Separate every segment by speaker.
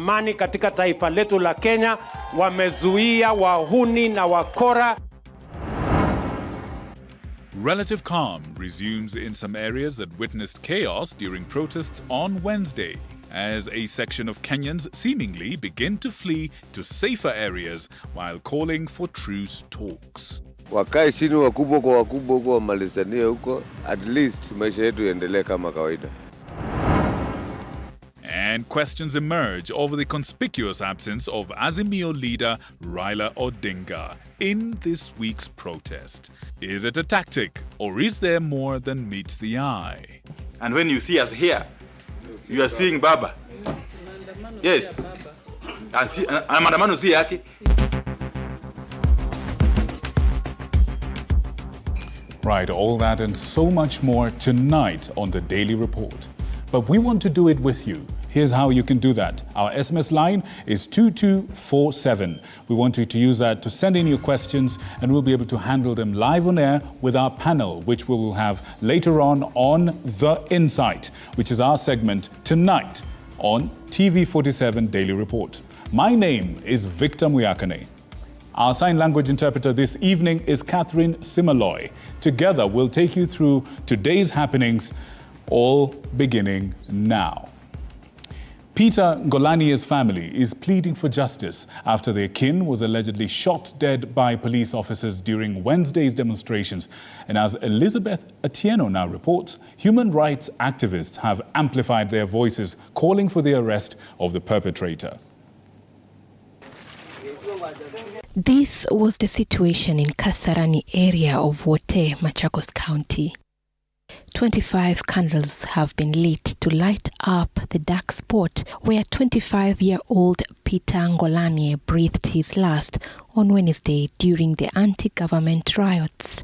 Speaker 1: amani katika taifa letu la Kenya, wamezuia wahuni na wakora.
Speaker 2: Relative calm resumes in some areas that witnessed chaos during protests on Wednesday, as a section of Kenyans seemingly begin to flee to safer areas while calling for truce talks.
Speaker 3: Wakae chini wakubwa kwa wamalizanie huko, at least maisha yetu yaendelee kama kawaida.
Speaker 2: And questions emerge over the conspicuous absence of Azimio leader Raila Odinga in this week's protest. Is it a tactic, or is there more than meets the eye?
Speaker 4: And when you see us here, you are seeing Baba. Yes. And maandamano si yake.
Speaker 2: Right, all that and so much more tonight on the Daily Report. But we want to do it with you. Here's how you can do that. Our SMS line is 2247. We want you to use that to send in your questions, and we'll be able to handle them live on air with our panel, which we will have later on The Insight, which is our segment tonight on TV47 Daily Report. My name is Victor Muyakane. Our sign language interpreter this evening is Catherine Simaloy. Together, we'll take you through today's happenings, all beginning now. Peter Ngolani's family is pleading for justice after their kin was allegedly shot dead by police officers during Wednesday's demonstrations. And as Elizabeth Atieno now reports, human rights activists have amplified their voices, calling for the arrest of the perpetrator.
Speaker 5: This was the situation in Kasarani area of Wote, Machakos County. 25 candles have been lit to light up the dark spot where 25-year-old Peter Ngolani breathed his last on Wednesday during the anti-government riots.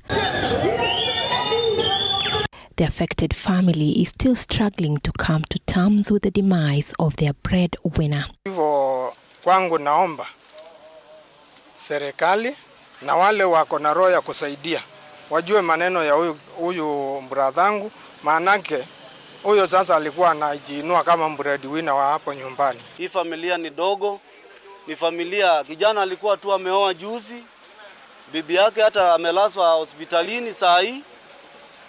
Speaker 5: The affected family is still struggling to come to terms with the demise of their breadwinner.
Speaker 6: Hivyo kwangu naomba serikali na wale wako na roho ya kusaidia wajue maneno ya huyu mbradhangu, maanake huyo sasa alikuwa anajiinua kama breadwinner wa hapo nyumbani.
Speaker 7: Hii familia ni dogo, ni familia, kijana alikuwa tu ameoa juzi, bibi yake hata amelazwa hospitalini saa hii,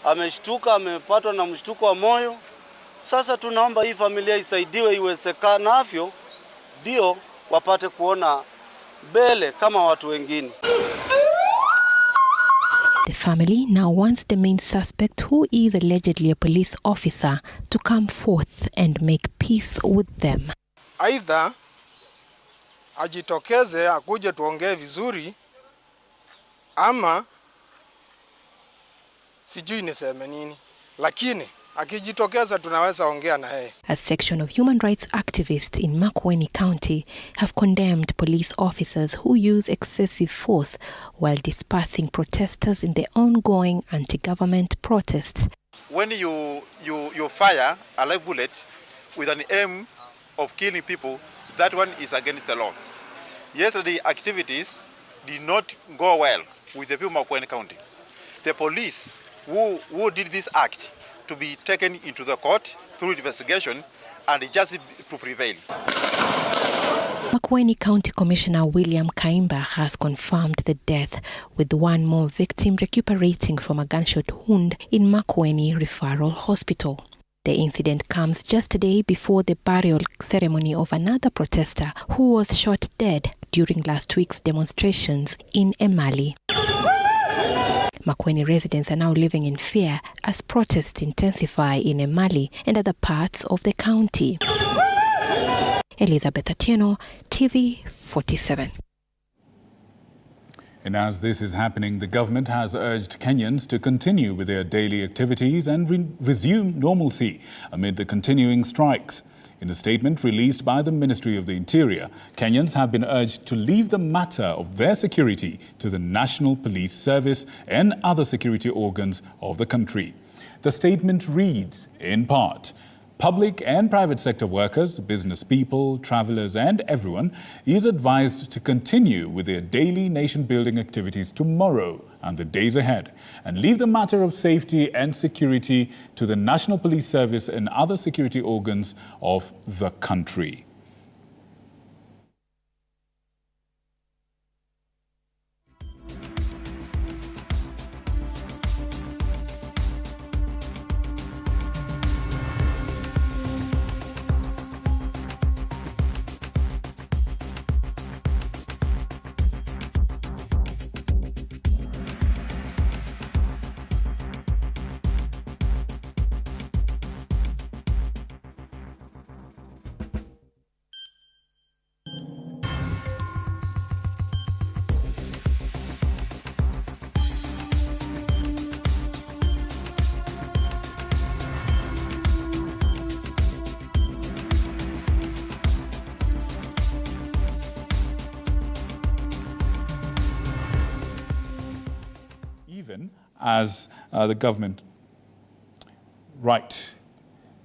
Speaker 7: ameshtuka, amepatwa na mshtuko wa moyo. Sasa tunaomba hii familia isaidiwe iwezekanavyo, ndio wapate kuona mbele kama watu wengine.
Speaker 5: The family now wants the main suspect, who is allegedly a police officer, to come forth and make peace with them.
Speaker 6: Aidha ajitokeze akuje tuongee vizuri, ama sijui niseme nini, lakini akijitokeza tunaweza ongea na yeye.
Speaker 5: A section of human rights activists in Makueni County have condemned police officers who use excessive force while dispersing protesters in the ongoing anti-government protests.
Speaker 8: When you fire a live bullet with an aim of killing people, that one is against the law. Yesterday, activities did not go well with the people of Makueni County. The police who did this act to be taken into the court through investigation and justice to prevail.
Speaker 5: Makueni County Commissioner William Kaimba has confirmed the death, with one more victim recuperating from a gunshot wound in Makueni Referral Hospital. The incident comes just a day before the burial ceremony of another protester who was shot dead during last week's demonstrations in Emali. Makueni residents are now living in fear as protests intensify in Emali and other parts of the county. Elizabeth Atieno, TV47.
Speaker 2: And as this is happening, the government has urged Kenyans to continue with their daily activities and resume normalcy amid the continuing strikes. In a statement released by the Ministry of the Interior, Kenyans have been urged to leave the matter of their security to the National Police Service and other security organs of the country. The statement reads, in part, public and private sector workers, business people, travelers and everyone is advised to continue with their daily nation-building activities tomorrow and the days ahead, and leave the matter of safety and security to the National Police Service and other security organs of the country. as the government. Right.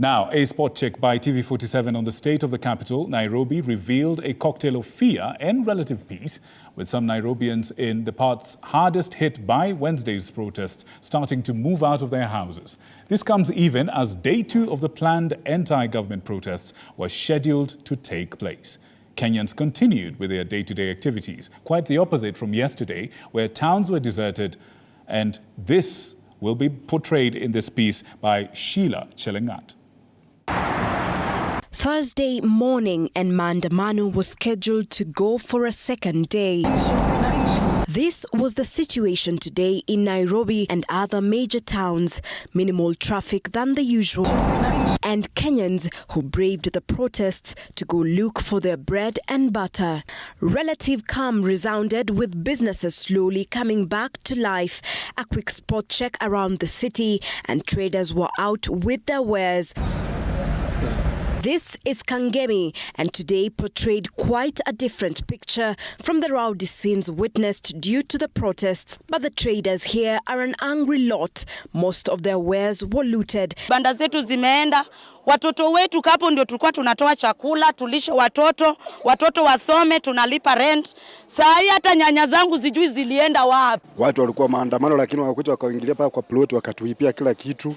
Speaker 2: Now, a spot check by TV47 on the state of the capital, Nairobi, revealed a cocktail of fear and relative peace, with some Nairobians in the parts hardest hit by Wednesday's protests starting to move out of their houses. This comes even as day 2 of the planned anti-government protests was scheduled to take place. Kenyans continued with their day-to-day activities, quite the opposite from yesterday, where towns were deserted, and this will be portrayed in this piece by Sheila Chelangat.
Speaker 9: Thursday morning and maandamano was scheduled to go for a second day. This was the situation today in Nairobi and other major towns. Minimal traffic than the usual. And Kenyans who braved the protests to go look for their bread and butter. Relative calm resounded with businesses slowly coming back to life. A quick spot check around the city and traders were out with their wares. This is Kangemi, and today portrayed quite a different picture from the rowdy scenes witnessed due to the protests. But the traders here are an angry lot. Most of their wares were looted.
Speaker 10: Banda zetu zimeenda, watoto wetu kapo ndio tulikuwa tunatoa chakula, tulishe watoto wasome, tunalipa rent. Saa hii hata nyanya zangu zijui zilienda wapi.
Speaker 11: Watu walikuwa maandamano lakini wakakuja wakaingilia pale kwa plot wakatuipia kila kitu.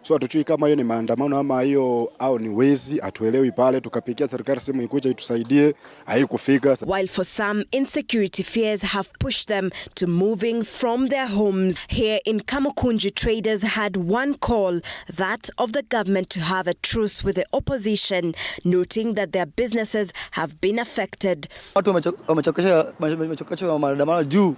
Speaker 11: So hatujui kama hiyo ni maandamano ama hiyo au ni wezi, atuelewi pale, tukapigia serikali simu ikuja itusaidie, haikufika.
Speaker 9: While for some, insecurity fears have pushed them to moving from their homes. Here in Kamukunji, traders had one call, that of the government to have a truce with the opposition, noting that their businesses have been affected.
Speaker 12: Watu wamechokesha maandamano juu.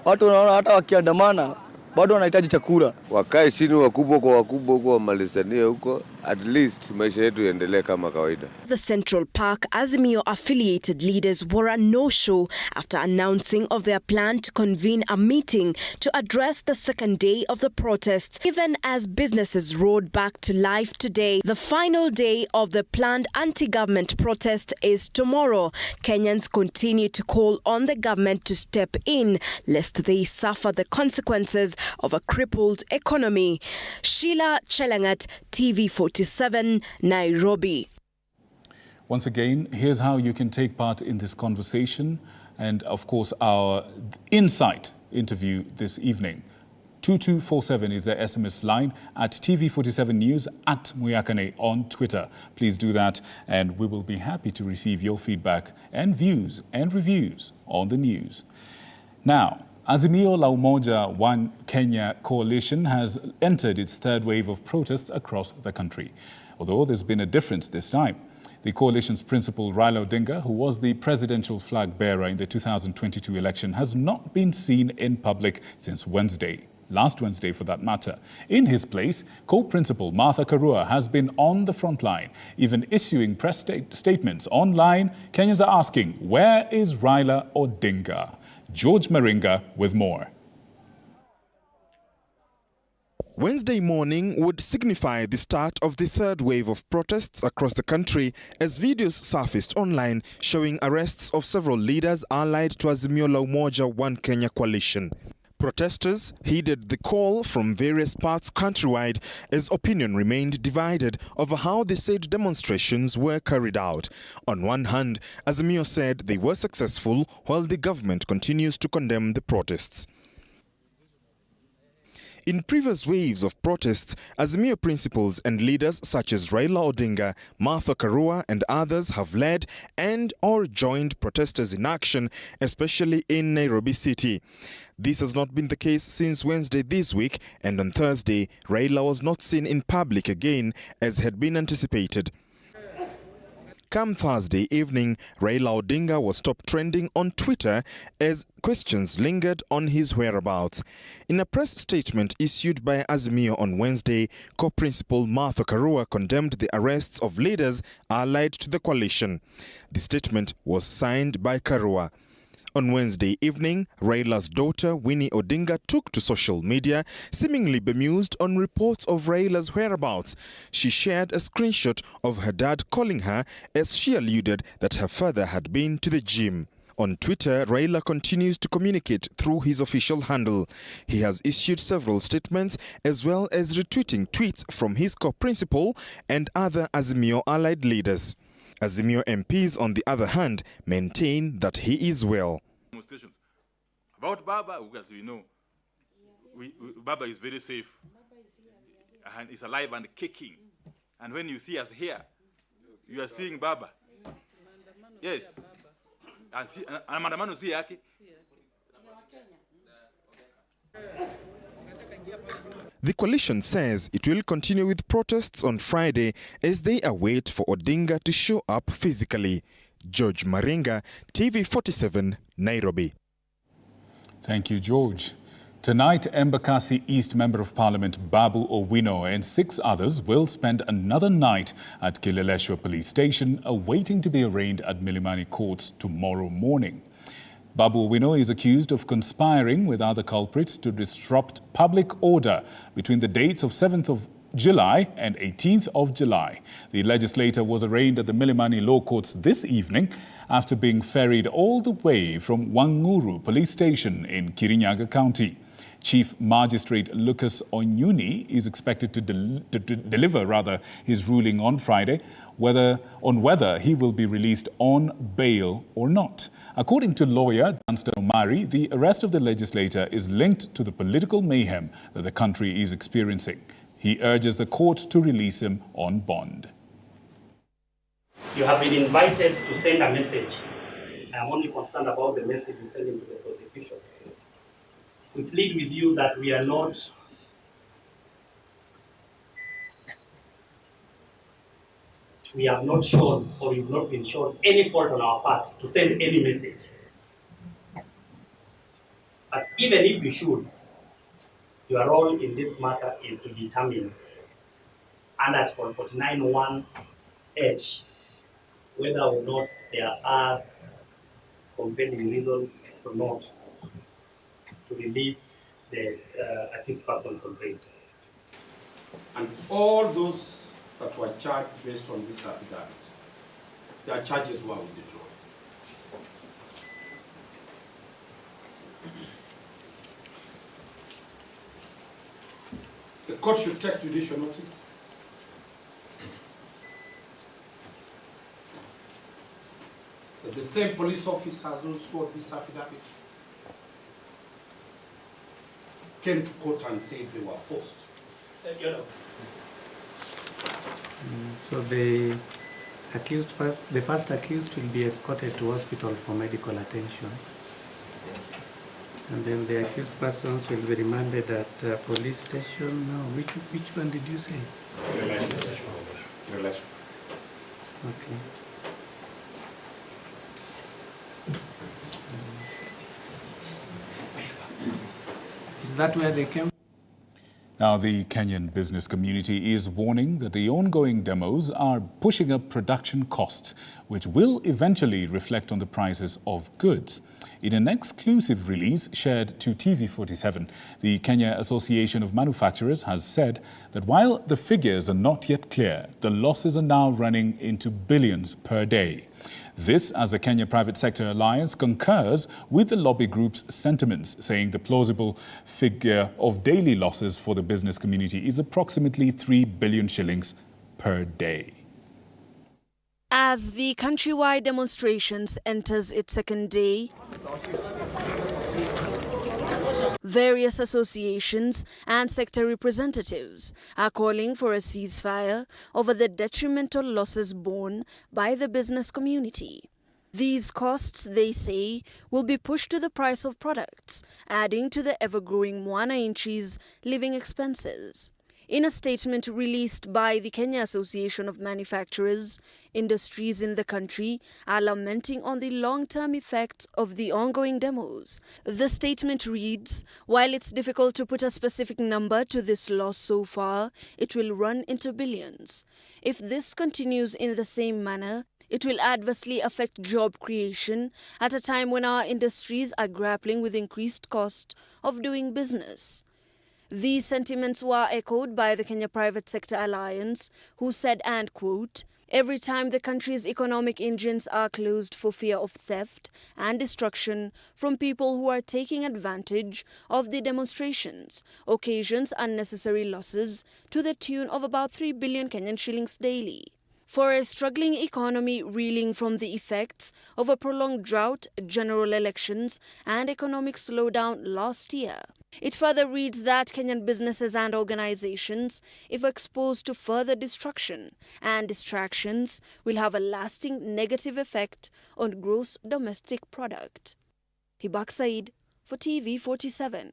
Speaker 12: Watu wanaona hata wakiandamana bado wanahitaji chakula.
Speaker 3: Wakae chini wakubwa huko wamalizanie huko, at least maisha yetu yaendelee kama kawaida.
Speaker 9: The Central Park Azimio affiliated leaders were a no-show after announcing of their plan to convene a meeting to address the second day of the protests. Even as businesses roared back to life today, the final day of the planned anti-government protest is tomorrow. Kenyans continue to call on the government to step in, lest they suffer the consequences of a crippled economy. Sheila Chelangat, TV47, Nairobi.
Speaker 2: Once again, here's how you can take part in this conversation and, of course, our Insight interview this evening. 2247 is the SMS line, at TV47 News, at Muyakane on Twitter. Please do that, and we will be happy to receive your feedback and views and reviews on the news. Now, Azimio la Umoja One Kenya coalition has entered its third wave of protests across the country. Although there's been a difference this time. The coalition's principal, Raila Odinga, who was the presidential flag bearer in the 2022 election, has not been seen in public since Wednesday. Last Wednesday, for that matter. In his place, co-principal Martha Karua has been on the front line, even issuing press statements online. Kenyans are asking, where is Raila Odinga? George Maringa with more.
Speaker 13: Wednesday morning would signify the start of the third wave of protests across the country as videos surfaced online showing arrests of several leaders allied to Azimio la Umoja One Kenya coalition. Protesters heeded the call from various parts countrywide as opinion remained divided over how the said demonstrations were carried out. On one hand, Azimio said they were successful, while the government continues to condemn the protests. In previous waves of protests, Azimio principals and leaders such as Raila Odinga, Martha Karua and others have led and/or joined protesters in action, especially in Nairobi City. This has not been the case since Wednesday this week, and on Thursday, Raila was not seen in public again as had been anticipated. Come Thursday evening, Raila Odinga was top trending on Twitter as questions lingered on his whereabouts. In a press statement issued by Azimio on Wednesday, co-principal Martha Karua condemned the arrests of leaders allied to the coalition. The statement was signed by Karua. On Wednesday evening, Raila's daughter, Winnie Odinga, took to social media, seemingly bemused on reports of Raila's whereabouts. She shared a screenshot of her dad calling her as she alluded that her father had been to the gym. On Twitter, Raila continues to communicate through his official handle. He has issued several statements as well as retweeting tweets from his core principal and other Azimio allied leaders. Azimio MPs, on the other hand, maintain that he is well.
Speaker 4: About Baba, as we know, Baba is very safe and is alive and kicking. And when you see us here, you are seeing Baba. Yes. And maandamano si yake.
Speaker 13: The coalition says it will continue with protests on Friday as they await for Odinga to show up physically. George Maringa, TV47, Nairobi.
Speaker 2: Thank you, George. Tonight, Embakasi East Member of Parliament Babu Owino and 6 others will spend another night at Kileleshwa Police Station, awaiting to be arraigned at Milimani Courts tomorrow morning. Babu Owino is accused of conspiring with other culprits to disrupt public order between the dates of 7th of July and 18th of July. The legislator was arraigned at the Milimani Law Courts this evening after being ferried all the way from Wanguru Police Station in Kirinyaga County. Chief Magistrate Lucas Onyuni is expected to deliver his ruling on Friday on whether he will be released on bail or not. According to lawyer Dunstan Omari, the arrest of the legislator is linked to the political mayhem that the country is experiencing. He urges the court to release him on bond.
Speaker 14: You have been invited to send a message. I am only concerned about the message you send to the prosecution. We plead with you that we have not shown, or we've not been shown any fault on our part to send any message. But even if we should, your role in this matter is to determine under Article 49(1)(h) whether or not there are compelling reasons or not to release the accused persons on bail.
Speaker 15: And all those that were charged based on this affidavit, their charges were withdrawn. The court should take judicial notice that the same police officers who swore this affidavit came to court and said they were forced.
Speaker 16: So the first accused will be escorted to hospital for medical attention. And then the accused persons will be remanded at police station. No, which one did you say?
Speaker 15: Relation.
Speaker 16: Okay. Is that where they came?
Speaker 2: Now, the Kenyan business community is warning that the ongoing demos are pushing up production costs, which will eventually reflect on the prices of goods. In an exclusive release shared to TV47, the Kenya Association of Manufacturers has said that while the figures are not yet clear, the losses are now running into billions per day. This, as the Kenya Private Sector Alliance concurs with the lobby group's sentiments, saying the plausible figure of daily losses for the business community is approximately 3 billion shillings per day.
Speaker 9: As the countrywide demonstrations enters its second day, various associations and sector representatives are calling for a ceasefire over the detrimental losses borne by the business community. These costs, they say, will be pushed to the price of products, adding to the ever-growing mwananchi's living expenses. In a statement released by the Kenya Association of Manufacturers, industries in the country are lamenting on the long-term effects of the ongoing demos. The statement reads, while it's difficult to put a specific number to this loss so far, it will run into billions. If this continues in the same manner, it will adversely affect job creation at a time when our industries are grappling with increased cost of doing business. These sentiments were echoed by the Kenya Private Sector Alliance, who said, and quote, Every time the country's economic engines are closed for fear of theft and destruction from people who are taking advantage of the demonstrations, occasions unnecessary losses to the tune of about 3 billion Kenyan shillings daily. For a struggling economy reeling from the effects of a prolonged drought, general elections, and economic slowdown last year. It further reads that Kenyan businesses and organizations, if exposed to further destruction and distractions, will have a lasting negative effect on gross domestic product. Hibak Said for TV47.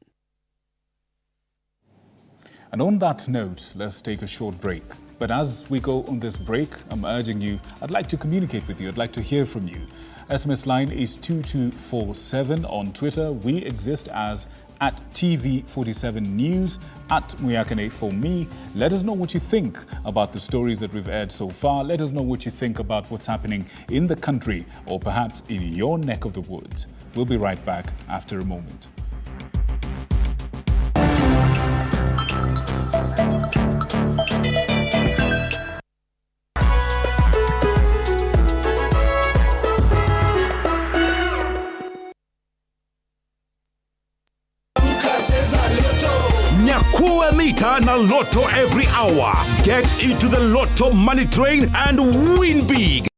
Speaker 2: And on that note, let's take a short break. But as we go on this break, I'm urging you, I'd like to communicate with you. I'd like to hear from you. SMS line is 2247. On Twitter, we exist as @TV47 News, @Muyakane for me. Let us know what you think about the stories that we've aired so far. Let us know what you think about what's happening in the country or perhaps in your neck of the woods. We'll be right back after a moment.
Speaker 17: Nyakua mita na Lotto every hour. Get into the Lotto money train and win big.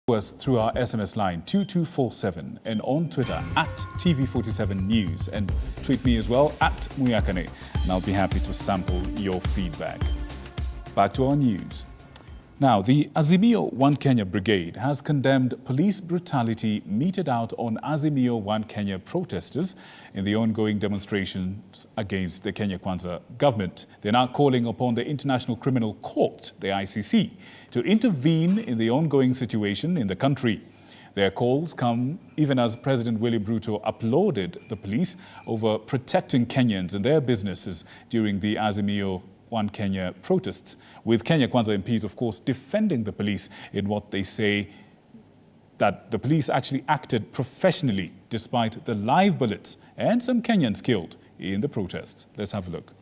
Speaker 2: Us through our SMS line 2247 and on Twitter @TV47 News, and tweet me as well @Muyakane, and I'll be happy to sample your feedback. Back to our news. Now, the Azimio One Kenya Brigade has condemned police brutality meted out on Azimio One Kenya protesters in the ongoing demonstrations against the Kenya Kwanza government. They're now calling upon the International Criminal Court, the ICC, to intervene in the ongoing situation in the country. Their calls come even as President William Ruto applauded the police over protecting Kenyans and their businesses during the Azimio One Kenya protests, with Kenya Kwanza MPs, of course, defending the police in what they say that the police actually acted professionally despite the live bullets and some Kenyans killed in the protests. Let's have a look.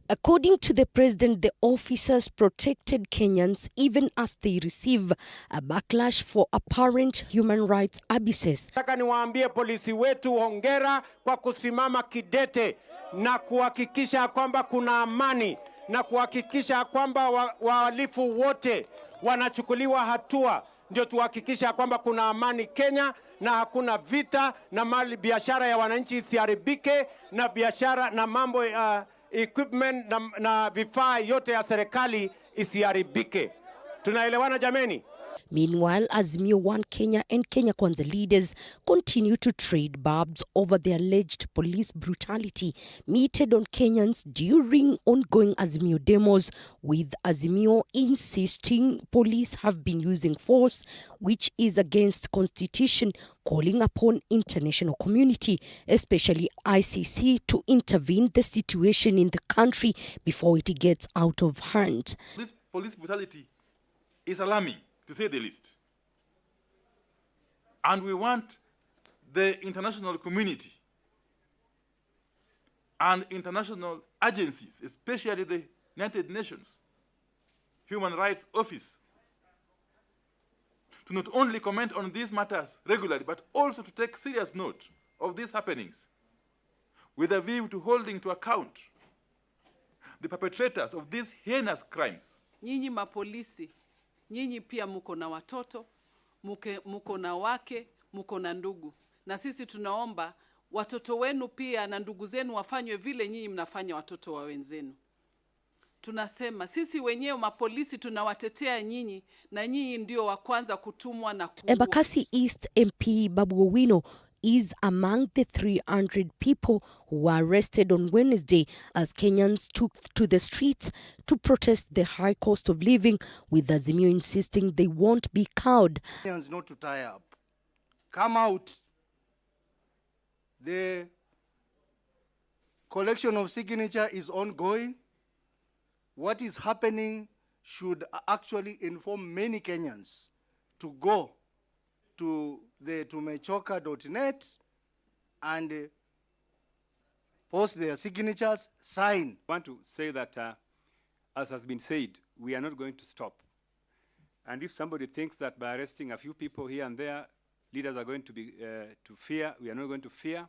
Speaker 9: According to the president, the officers protected Kenyans even as they receive a backlash for apparent human rights abuses.
Speaker 1: Nataka niwaambie polisi wetu hongera kwa kusimama kidete na kuhakikisha kwamba kuna amani na kuhakikisha kwamba wahalifu wote wanachukuliwa hatua. Ndio tuhakikisha kwamba kuna amani Kenya na hakuna vita na mali biashara ya wananchi isiharibike na biashara na mambo equipment na vifaa yote ya serikali isiharibike. Tunaelewana jameni?
Speaker 9: Meanwhile, Azimio One Kenya and Kenya Kwanza leaders continue to trade barbs over the alleged police brutality meted on Kenyans during ongoing Azimio demos, with Azimio insisting police have been using force, which is against constitution, calling upon international community, especially ICC, to intervene the situation in the country before it gets out of hand.
Speaker 4: This police brutality is alarming, to say the least. And we want the international community and international agencies, especially the United Nations Human Rights Office, to not only comment on these matters regularly, but also to take serious note of these happenings, with a view to holding to account the perpetrators of these heinous crimes.
Speaker 18: Nyinyi mapolisi, nyinyi pia muko na watoto, muko na wake, muko na ndugu. Na sisi tunaomba watoto wenu pia na ndugu zenu wafanywe vile nyinyi mnafanya watoto wa wenzenu. Tunasema sisi wenyewe mapolisi tunawatetea nyinyi, na nyinyi ndio wa kwanza kutumwa na kuua.
Speaker 9: Embakasi East MP Babu Owino is among the 300 people who were arrested on Wednesday as Kenyans took to the streets to protest the high cost of living, with Azimio insisting they won't be cowed.
Speaker 19: Kenyans not to tie up. Come out. The collection of signature is ongoing. What is happening should actually inform many Kenyans to go to the tumechoka.net and post their signatures, sign.
Speaker 20: I want to say that, as has been said, we are not going to stop. And if somebody thinks that by arresting a few people here and there, leaders are going to be to fear, we are not going to fear.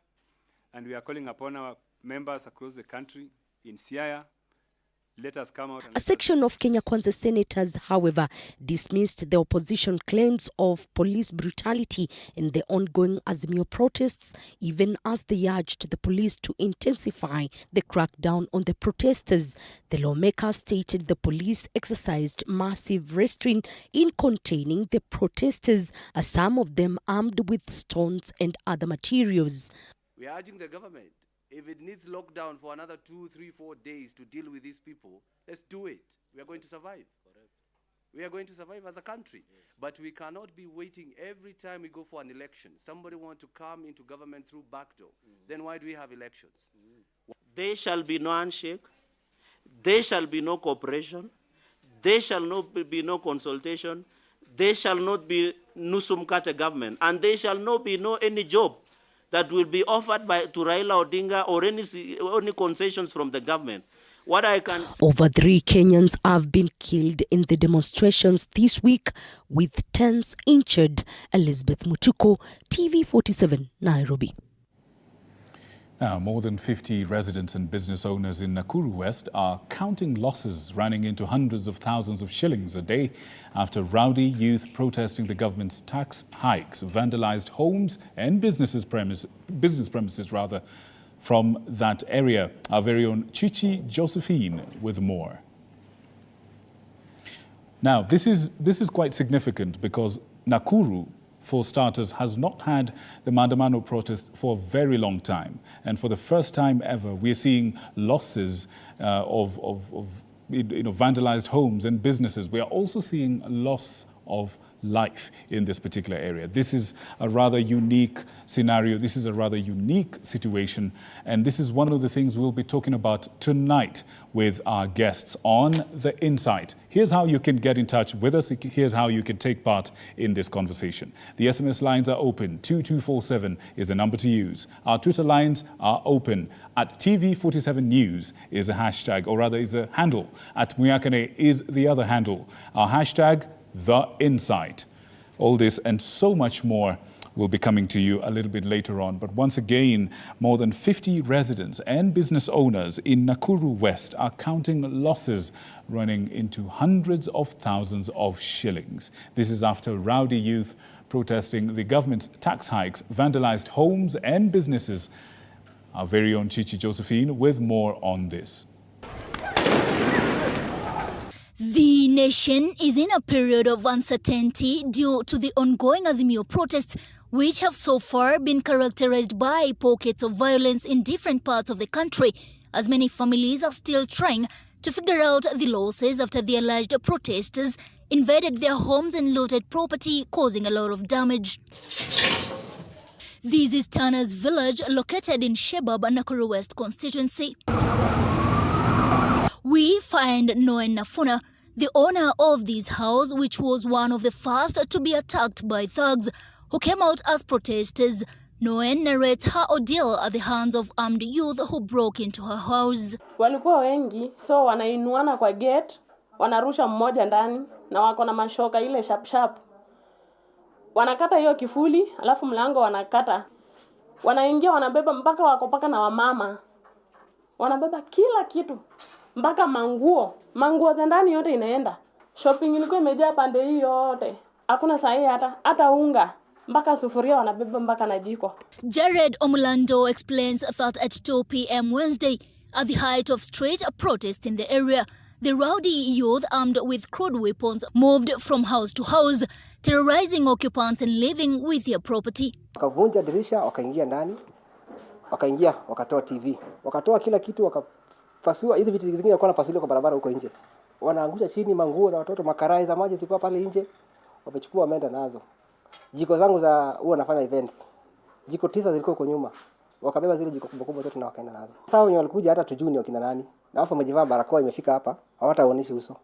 Speaker 20: And we are calling upon our members across the country in Siaya. Let us come out.
Speaker 9: A section of Kenya Kwanza senators, however, dismissed the opposition claims of police brutality in the ongoing Azimio protests, even as they urged the police to intensify the crackdown on the protesters. The lawmakers stated the police exercised massive restraint in containing the protesters, as some of them armed with stones and other materials.
Speaker 21: We are urging the government, if it needs lockdown for another 2, 3, 4 days to deal with these people, let's do it. We are going to survive. Correct. We are going to survive as a country. Yes. But we cannot be waiting every time we go for an election. Somebody wants to come into government through backdoor. Then why do we have elections?
Speaker 22: There shall be no handshake. There shall be no cooperation. There shall not be no consultation. There shall not be Nusum Kate government. And there shall not be any job that will be offered to Raila Odinga or any concessions from the government. What I can say,
Speaker 9: over 3 Kenyans have been killed in the demonstrations this week, with tens injured. Elizabeth Mutuko, TV47, Nairobi.
Speaker 2: Now, more than 50 residents and business owners in Nakuru West are counting losses running into hundreds of thousands of shillings a day after rowdy youth protesting the government's tax hikes vandalized homes and business premises from that area. Our very own Chichi Josephine with more. Now, this is quite significant because Nakuru, for starters, has not had the Maandamano protest for a very long time. And for the first time ever, we're seeing losses of vandalized homes and businesses. We are also seeing a loss of life in this particular area. This is a rather unique scenario. This is a rather unique situation. And this is one of the things we'll be talking about tonight with our guests on The Insight. Here's how you can get in touch with us. Here's how you can take part in this conversation. The SMS lines are open. 2247 is the number to use. Our Twitter lines are open. At TV47 News is a hashtag, or rather is a handle. At Muyakane is the other handle. Our hashtag, The Insight. All this and so much more will be coming to you a little bit later on. But once again, more than 50 residents and business owners in Nakuru West are counting losses running into hundreds of thousands of shillings. This is after rowdy youth protesting the government's tax hikes vandalized homes and businesses. Our very own Chichi Josephine with more on this.
Speaker 23: The
Speaker 6: nation is in a period of uncertainty due to the ongoing Azimio protests, which have so far been characterized by pockets of violence in different parts of the country, as many families are still trying to figure out the losses after the alleged protesters invaded their homes and looted property, causing a lot of damage. This is Tana's village, located in Shebab, Nakuru West constituency. We find Noen Nafuna, the owner of this house, which was one of the first to be attacked by thugs who came out as protesters. Noen narrates her ordeal at the hands of armed youth who broke into her house.
Speaker 7: Walikuwa wengi, so wanainuana kwa gate, wanarusha mmoja ndani na wako na mashoka ile sharp sharp. Wanakata hiyo kifuli, alafu mlango wanakata. Wanaingia wanabeba mpaka wako paka na wamama. Wanabeba kila kitu, mpaka manguo. Manguo za ndani yote inaenda. Shopping ilikuwa imejaa pande hii yote. Hakuna sahi hata unga. Mpaka sufuria wanabeba mpaka na jiko.
Speaker 6: Jared Omulando explains that at 2 p.m. Wednesday, at the height of street protests in the area, the rowdy youth armed with crude weapons moved from house to house, terrorizing occupants and living with their property.
Speaker 23: Wakavunja dirisha, wakaingia ndani, wakatoa TV, wakatoa kila kitu, wakapasua hizi vitu zingine walikuwa wanapasulia kwa barabara huko nje. Wanaangusha chini manguo za watoto, makarai za maji zilikuwa pale nje, wamechukua wameenda nazo. Jiko zangu za huwa nafanya events. Jiko 9 zilikuwa huko nyuma. Wakabeba zile jiko kubwa zote na wakaenda nazo. Sasa wenye walikuja hata tujui ni wakina nani. Na wafu wamejivaa barakoa imefika hapa, hawataonyesha uso.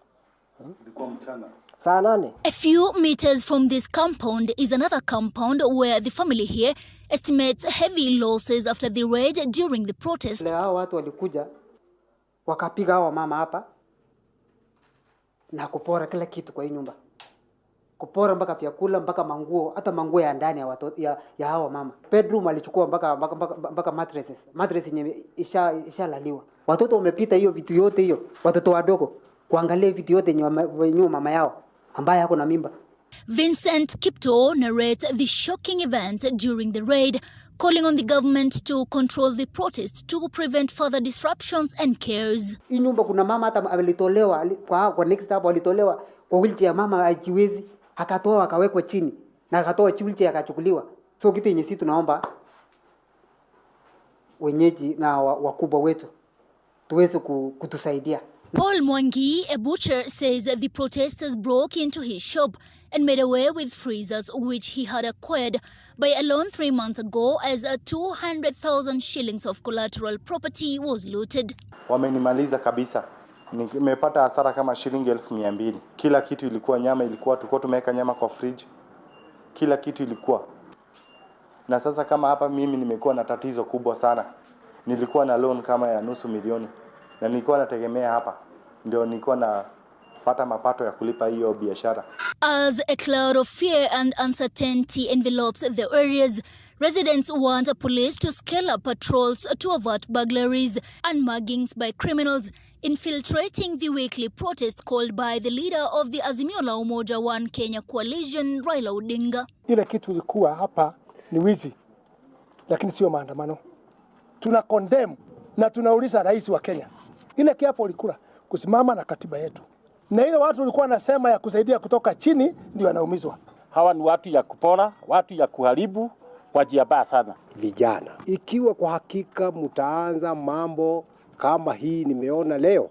Speaker 24: Ilikuwa mchana.
Speaker 23: Saa 8.
Speaker 6: A few meters from this compound is another compound where the family here estimates heavy losses after the raid during the protest.
Speaker 23: Hao watu walikuja wakapiga hao mama hapa na kupora kila kitu kwa hii nyumba. Kupora mpaka vyakula, mpaka manguo, hata manguo ya ndani ya watoto ya hao mama. Bedroom alichukua mpaka mattresses. Mattress yenye ishalaliwa. Watoto wamepita hiyo vitu yote hiyo. Watoto wadogo kuangalia vitu yote yenye mama yao ambaye yako na mimba.
Speaker 6: Vincent Kipto narrates the shocking events during the raid, calling on the government to control the protest to prevent further disruptions and chaos.
Speaker 23: Hii nyumba kuna mama hata alitolewa kwa next hapo alitolewa kwa wheelchair, mama hajiwezi, akatoa akawekwa chini na akatoa wheelchair akachukuliwa. So kitu yenye sisi tunaomba wenyeji na wakubwa wetu tuweze kutusaidia.
Speaker 6: Paul Mwangi, a butcher, says the protesters broke into his shop and made away with freezers which he had acquired by a loan 3 months ago, as 200,000 shillings of collateral property was looted.
Speaker 24: Wamenimaliza kabisa. Nimepata hasara kama shilingi 1,200. Kila kitu ilikuwa nyama, tulikuwa tumeweka nyama kwa fridge. Kila kitu ilikuwa. Na sasa kama hapa mimi nimekuwa na tatizo kubwa sana. Nilikuwa na loan kama ya $500,000 na nilikuwa nategemea hapa ndio nilikuwa na pata mapato ya kulipa hiyo biashara.
Speaker 6: As a cloud of fear and uncertainty envelops the areas, residents want police to scale up patrols to avert burglaries and muggings by criminals infiltrating the weekly protest called by the leader of the Azimio la Umoja One Kenya coalition, Raila Odinga.
Speaker 25: Ile kitu ilikuwa hapa ni wizi, lakini sio maandamano. Tuna condemn na tunauliza rais wa Kenya, ile kiapo ulikula kusimama na katiba yetu, na ile watu walikuwa nasema ya kusaidia kutoka chini ndio wanaumizwa.
Speaker 26: Hawa ni watu ya kupora, watu ya kuharibu kwa njia mbaya sana.
Speaker 27: Vijana, ikiwa kwa hakika mtaanza mambo kama hii nimeona leo,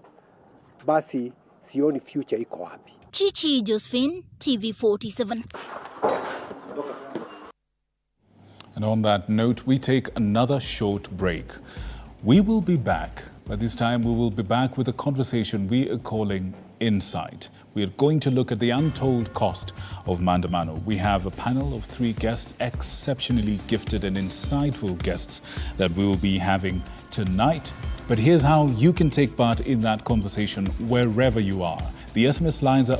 Speaker 27: basi sioni future iko wapi.
Speaker 6: Chichi Josephine, TV47.
Speaker 2: And on that note, we take another short break. We will be back, but this time we will be back with a conversation we are calling Insight. We are going to look at the untold cost of Maandamano. We have a panel of 3 guests, exceptionally gifted and insightful guests that we will be having tonight. But here's how you can take part in that conversation wherever you are. The SMS lines are